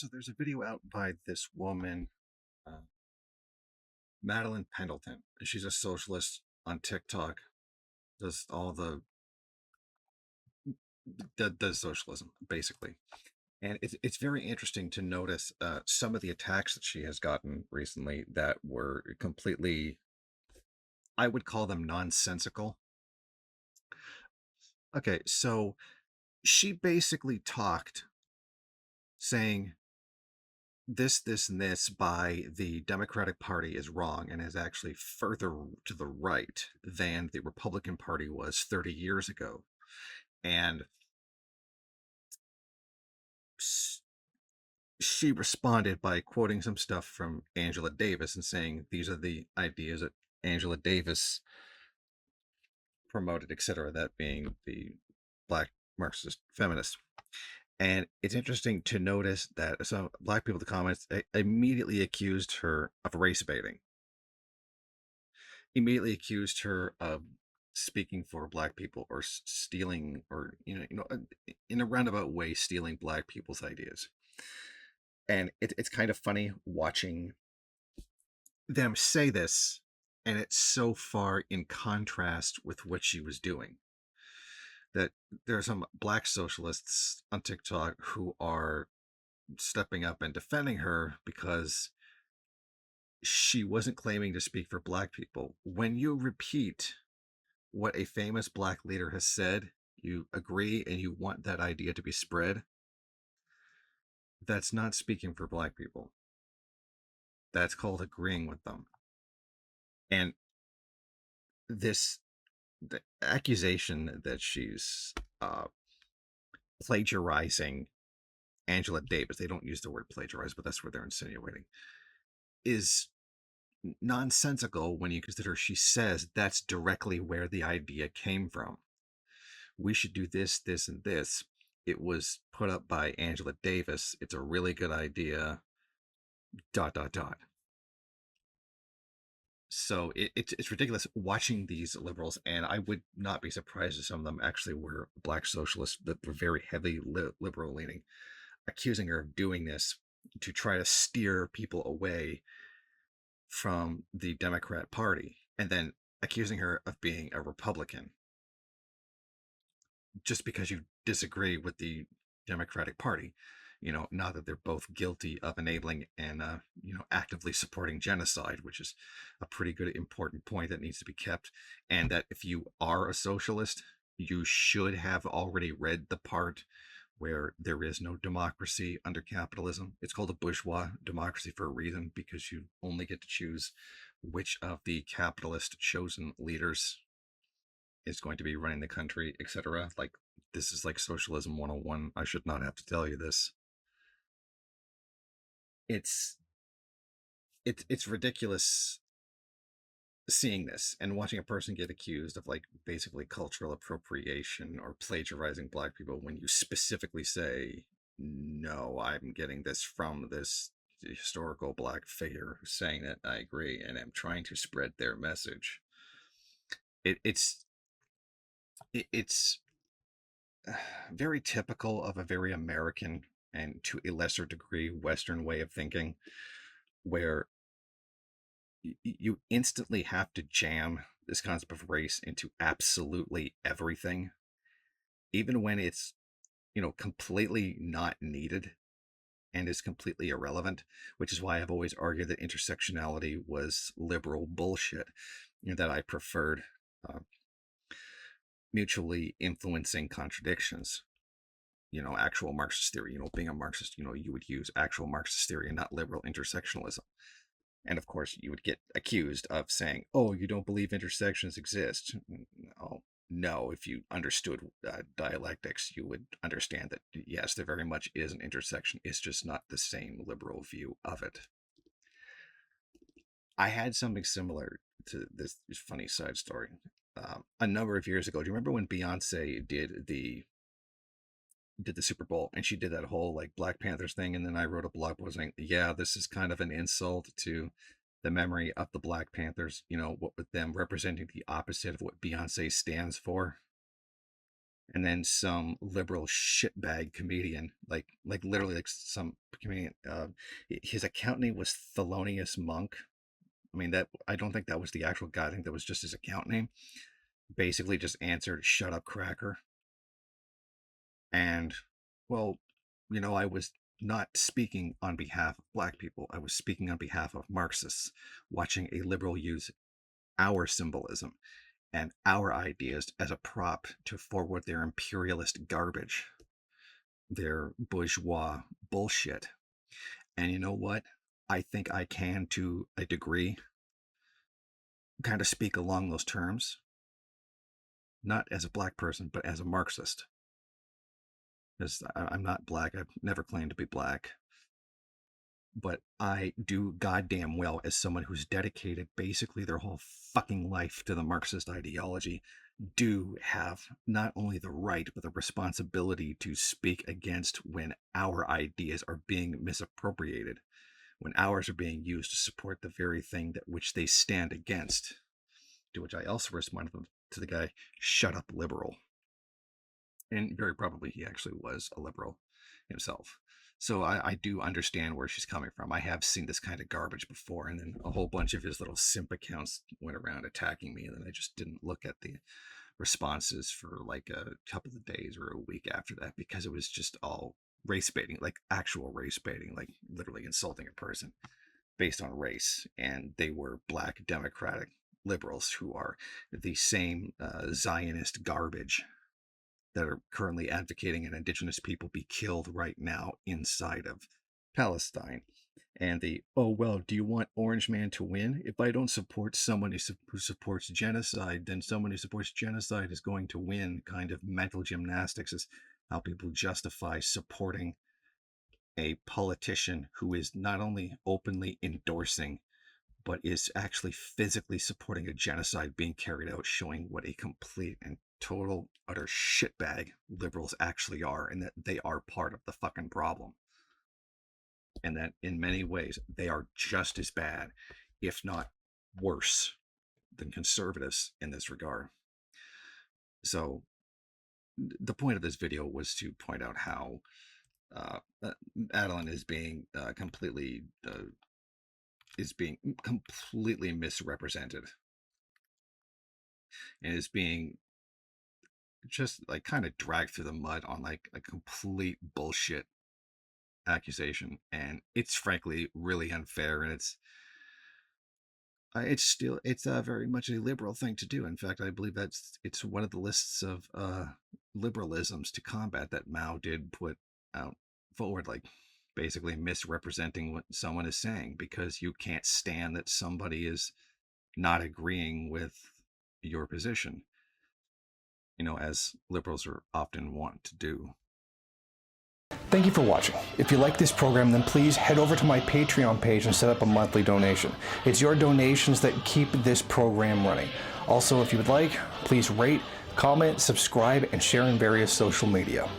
So there's a video out by this woman, uh, Madeline Pendleton. She's a socialist on TikTok. Does all does socialism basically, and it's very interesting to notice some of the attacks that she has gotten recently that were completely, I would call them nonsensical. Okay, so she basically talked saying this, and this by the Democratic Party is wrong and is actually further to the right than the Republican Party was 30 years ago. And she responded by quoting some stuff from Angela Davis and saying these are the ideas that Angela Davis promoted, etc., that being the black Marxist feminist. And it's interesting to notice that some black people in the comments immediately accused her of race baiting, immediately accused her of speaking for black people or stealing, or in a roundabout way stealing black people's ideas. And it's kind of funny watching them say this, and it's so far in contrast with what she was doing that there are some black socialists on TikTok who are stepping up and defending her because she wasn't claiming to speak for black people. When you repeat what a famous black leader has said, you agree and you want that idea to be spread, that's not speaking for black people. That's called agreeing with them. And this the accusation that she's plagiarizing Angela Davis, they don't use the word plagiarize, but that's what they're insinuating, is nonsensical when you consider she says that's directly where the idea came from. We should do this, this, and this. It was put up by Angela Davis. It's a really good idea. Dot dot dot. So it's ridiculous watching these liberals, and I would not be surprised if some of them actually were black socialists that were very heavily liberal leaning, accusing her of doing this to try to steer people away from the Democrat Party, and then accusing her of being a Republican just because you disagree with the Democratic Party. Not that they're both guilty of enabling and actively supporting genocide, which is a pretty good important point that needs to be kept. And that if you are a socialist, you should have already read the part where there is no democracy under capitalism. It's called a bourgeois democracy for a reason, because you only get to choose which of the capitalist chosen leaders is going to be running the country, etc. Like, this is like socialism 101. I should not have to tell you this. It's it's ridiculous seeing this and watching a person get accused of, like, basically cultural appropriation or plagiarizing black people when you specifically say, no, I'm getting this from this historical black figure who's saying that I agree and I'm trying to spread their message. It, it's it's very typical of a very American and to a lesser degree Western way of thinking, where you instantly have to jam this concept of race into absolutely everything, even when it's, completely not needed and is completely irrelevant, which is why I've always argued that intersectionality was liberal bullshit, that I preferred uh, mutually influencing contradictions. Actual Marxist theory, being a Marxist, you would use actual Marxist theory and not liberal intersectionalism. And of course, you would get accused of saying, oh, you don't believe intersections exist. No, no, if you understood dialectics, you would understand that, yes, there very much is an intersection. It's just not the same liberal view of it. I had something similar to this funny side story. A number of years ago, do you remember when Beyonce did the Super Bowl, and she did that whole like Black Panthers thing, and then I wrote a blog post saying, yeah, this is kind of an insult to the memory of the Black Panthers, what with them representing the opposite of what Beyonce stands for. And then some liberal shitbag comedian, like literally like some comedian. His account name was Thelonious Monk. I mean, that I don't think that was the actual guy. I think that was just his account name. Basically, just answered, "Shut up, cracker." And well, I was not speaking on behalf of black people. I was speaking on behalf of Marxists, watching a liberal use our symbolism and our ideas as a prop to forward their imperialist garbage, their bourgeois bullshit. And you know what? I think I can, to a degree, kind of speak along those terms, not as a black person, but as a Marxist. Because I'm not black. I've never claimed to be black. But I do goddamn well, as someone who's dedicated basically their whole fucking life to the Marxist ideology, do have not only the right but the responsibility to speak against when our ideas are being misappropriated, when ours are being used to support the very thing that which they stand against. To which I also responded to the guy, "Shut up, liberal." And very probably he actually was a liberal himself. So I do understand where she's coming from. I have seen this kind of garbage before, and then a whole bunch of his little simp accounts went around attacking me, and then I just didn't look at the responses for like a couple of days or a week after that, because it was just all race baiting, like actual race baiting, like literally insulting a person based on race. And they were black democratic liberals who are the same Zionist garbage that are currently advocating an indigenous people be killed right now inside of Palestine. And the, "oh, well, do you want Orange Man to win? If I don't support someone who supports genocide, then someone who supports genocide is going to win," kind of mental gymnastics is how people justify supporting a politician who is not only openly endorsing but is actually physically supporting a genocide being carried out, showing what a complete and total utter shitbag liberals actually are, and that they are part of the fucking problem. And that in many ways, they are just as bad, if not worse, than conservatives in this regard. So the point of this video was to point out how Adeline is being completely misrepresented, and is being just like kind of dragged through the mud on like a complete bullshit accusation. And it's frankly really unfair, and it's very much a liberal thing to do. In fact, I believe it's one of the lists of liberalisms to combat that Mao did put out forward, like basically misrepresenting what someone is saying because you can't stand that somebody is not agreeing with your position, as liberals are often wont to do. Thank you for watching. If you like this program, then please head over to my Patreon page and set up a monthly donation. It's your donations that keep this program running. Also, if you would like, please rate, comment, subscribe, and share in various social media.